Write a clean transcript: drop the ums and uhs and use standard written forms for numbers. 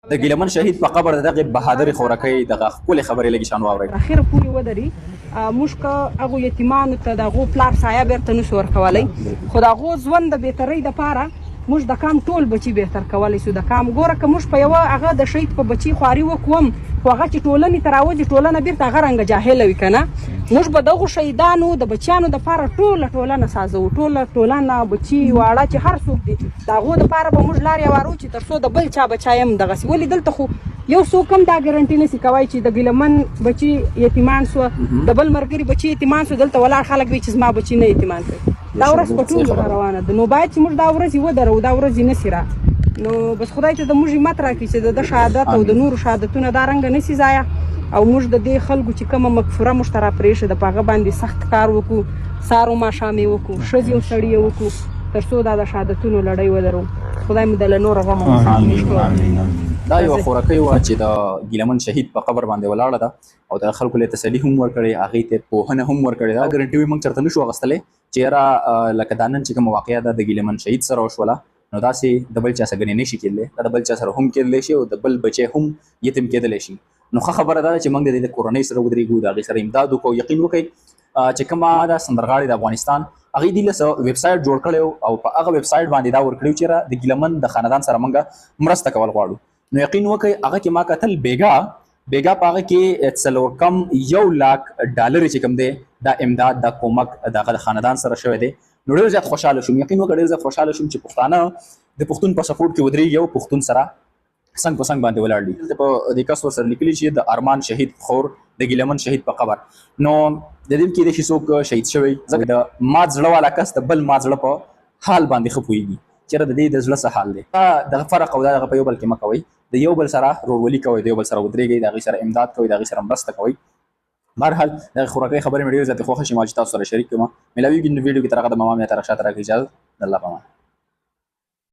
د ګیلمن شهید په قبر دغه بهادر خورکۍ دغه خپل خبرې لګی شان واوري اخر پورې ودري موږ که هغه یتیمانو ته دغه پلار سایه بیرته نشو ورکولی خو د هغو ژوند د بهترۍ دپاره موږ د کام ټول بچي بهتر کولی سو د کام ګوره که موږ په یوه هغه د شهید په بچي خواري وکړو هم خو هغه چې ټولنې ته راوځي ټولنه بیرته هغه رنګه جاهله وي که نه موږ به دغو شهیدانو د بچیانو دپاره ټوله ټولنه سازوو ټوله ټولنه بچي واړه چې هر څوک دي د هغو دپاره به موږ لارې هوارو چې تر څو د بل چا بچی هم دغسې ولې دلته خو یو څوک هم دا ګارنټي نشي کولی چې د ګیلمن بچي یتیمان سوه د بل ملګري بچي یتیمان سو دلته ولاړ خلک وي چې زما بچي نه یتیمان کوي دا ورځ په ټولو روانه ده نو باید چې موږ دا ورځې ودرو دا ورځې نسي را نو بس خدای ته د موږ همت راکړي چې د شهادت او د نورو شهادتونه دا رنګه نسي ضایع او موږ د دې خلکو چې کومه مغفوره موږ ته راپرېښه ده په هغه باندې سخت کار وکړو سهار و ماښام یې وکړو ښځې او سړي یې وکړو تر څو دا د شهادتونو لړۍ ودرو خدای مو د له نوره غمه دا یو خورکۍ وه چې د ګیلمن شهید په قبر باندې ولاړه ده او د خلکو له تسلي هم ورکړې هغې ته پوهنه هم ورکړې ده ګارنټي وي موږ چېرته نشو اخیستلی چې یاره لکه دا نن چې کومه واقعه ده د ګیلمن شهید سره وشوله نو داسې د بل چا سره ګنې نشي کېدلی دا د بل چا سره هم کېدلی شي او د بل بچی هم یتیم کېدلی شي نو ښه خبره دا ده چې موږ د دې د کورنۍ سره ودرېږو د هغې سره امداد وکړو یقین وکړئ چې کومه دا سندرغاړې د افغانستان هغې دې له ویب سایټ جوړ کړی او په هغه ویب سایټ باندې دا ورکړی چې د ګیلمن د خاندان سره موږ مرسته کول غواړو نو یقین وکړئ هغه کې ما کتل بیګا په هغه کې څلور کم $1 لاک چې کوم دی دا امداد دا کومک دغه د خاندان سره شوی دی نو ډېر زیات خوشحاله شوم یقین وکړئ ډېر زیات خوشحاله شوم چې پښتانه د پښتون په سپورټ کې ودرېږي او پښتون سره څنګ په څنګ باندې ولاړ دي دلته په دې کس ورسره لیکلي چې د ارمان شهید خور د ګیلمن شهید په قبر نو د دې کېدای شي څوک شهید شوی ځکه د مات زړه والا کس د بل مات زړه په حال باندې ښه پوهېږي چېرې د دې د زړه څه حال دی دغه فرق او دغه په یو بل کې مه کوئ د یو بل سره ورورولي کوئ د یو بل سره ودرېږئ د هغې سره امداد کوئ د هغې سره مرسته کوئ بهرحال دغه خورکۍ خبرې مې ډېرې زیاتې خوښه شي ما چې تاسو سره شریک کړم میلاویږي نو ویډیو کې تر هغه د ماما مې تر شاته راکړئ اجازه د الله په امان